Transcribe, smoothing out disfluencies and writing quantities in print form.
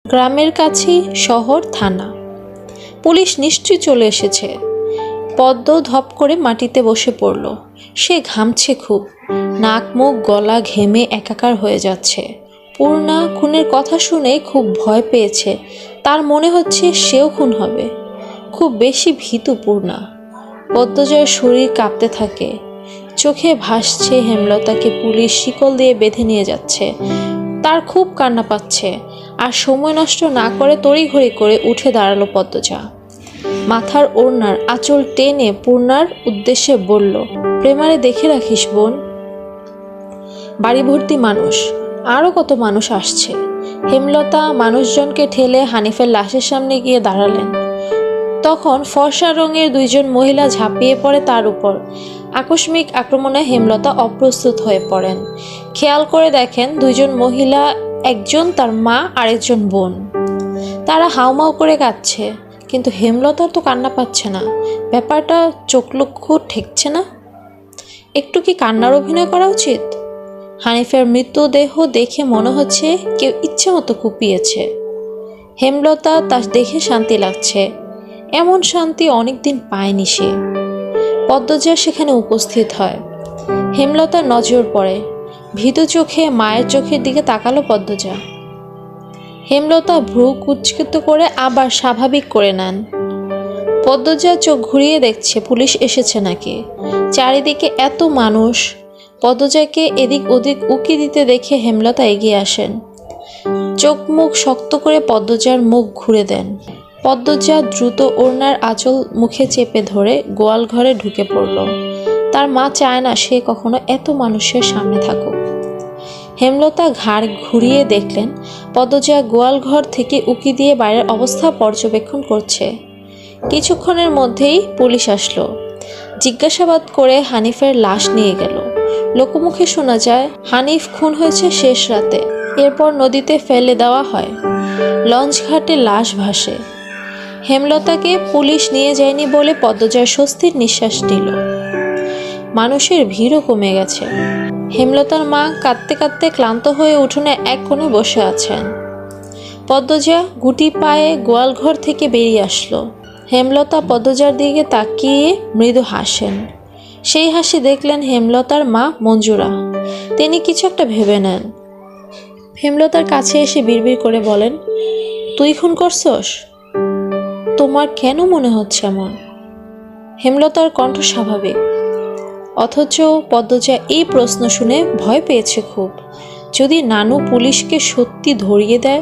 গ্রামের কাছেই শহর থানা। পুলিশ নিশ্চয়ই চলে এসেছে। পদ্ম ধপ করে মাটিতে বসে পড়ল। সে ঘামছে খুব, নাক মুখ গলা ঘেমে একাকার হয়ে যাচ্ছে। পূর্ণা খুনের কথা শুনে খুব ভয় পেয়েছে। তার মনে হচ্ছে সেও খুন হবে। খুব বেশি ভীতু পূর্ণা। পদ্মজয়ের শরীর কাঁপতে থাকে। চোখে ভাসছে হেমলতাকে পুলিশ শিকল দিয়ে বেঁধে নিয়ে যাচ্ছে। তার খুব কান্না পাচ্ছে। আর সময় নষ্ট না করে তড়িঘড়ি করে উঠে দাঁড়ালো পদ্মজা। মাথার ওড়নার আঁচল টেনে পূর্ণার উদ্দেশ্যে বলল, প্রেমারে দেখে রাখিস বোন। বাড়ি ভর্তি মানুষ, আরও কত মানুষ আসছে। হেমলতা মানুষজনকে ঠেলে হানিফের লাশের সামনে গিয়ে দাঁড়ালেন। তখন ফর্সা রঙের দুইজন মহিলা ঝাঁপিয়ে পড়ে তার উপর। আকস্মিক আক্রমণে হেমলতা অপ্রস্তুত হয়ে পড়েন। খেয়াল করে দেখেন দুইজন মহিলা, একজন তার মা আর একজন বোন। তারা হাউমাউ করে কাঁদছে, কিন্তু হেমলতার তো কান্না পাচ্ছে না। ব্যাপারটা চোখলক্ষ্য ঠেকছে না। একটু কি কান্নার অভিনয় করা উচিত? হানিফের মৃতদেহ দেখে মনে হচ্ছে কেউ ইচ্ছে মতো কুপিয়েছে। হেমলতা তা দেখে শান্তি লাগছে। এমন শান্তি অনেকদিন পায়নি সে। পদ্মজা সেখানে উপস্থিত হয়। হেমলতার নজর পড়ে। ভীতু চোখে মায়ের চোখের দিকে তাকালো পদ্মজা। হেমলতা ভ্রু কুঁচকিত করে আবার স্বাভাবিক করে নেন। পদ্মজা চোখ ঘুরিয়ে দেখছে পুলিশ এসেছে নাকি। চারিদিকে এত মানুষ। পদ্মজাকে এদিক ওদিক উকি দিতে দেখে হেমলতা এগিয়ে আসেন। চোখ মুখ শক্ত করে পদ্মজার মুখ ঘুরে দেন। পদ্মজা দ্রুত ওড়নার আঁচল মুখে চেপে ধরে গোয়াল ঘরে ঢুকে পড়ল। তার মা চায় না সে কখনো এত মানুষের সামনে থাকুক। হেমলতা ঘাড় ঘুরিয়ে দেখলেন পদ্মজা গোয়াল ঘর থেকে উকি দিয়ে বাইরের অবস্থা পর্যবেক্ষণ করছে। কিছুক্ষণের মধ্যেই পুলিশ আসলো। জিজ্ঞাসাবাদ করে হানিফের লাশ নিয়ে গেল। লোকমুখে শোনা যায় হানিফ খুন হয়েছে শেষ রাতে, এরপর নদীতে ফেলে দেওয়া হয়। লঞ্চ ঘাটে লাশ ভাসে। হেমলতাকে পুলিশ নিয়ে যায়নি বলে পদ্মজার স্বস্তির নিঃশ্বাস নিল। মানুষের ভিড়ও কমে গেছে। হেমলতার মা কাঁদতে কাঁদতে ক্লান্ত হয়ে উঠোনে এক কোণে বসে আছেন। পদ্মজা গুটি পায়ে গোয়ালঘর থেকে বেরিয়ে আসলো। হেমলতা পদ্মজার দিকে তাকিয়ে মৃদু হাসেন। সেই হাসি দেখলেন হেমলতার মা মঞ্জুরা। তিনি কিছু একটা ভেবে নেন। হেমলতার কাছে এসে বিড়বিড় করে বলেন, তুই খুন করছস? তোমার কেন মনে হচ্ছে এমন? হেমলতার কণ্ঠ স্বাভাবিক, অথচ পদ্মজা এই প্রশ্ন শুনে ভয় পেয়েছে খুব। যদি নানু পুলিশকে সত্যি ধরিয়ে দেয়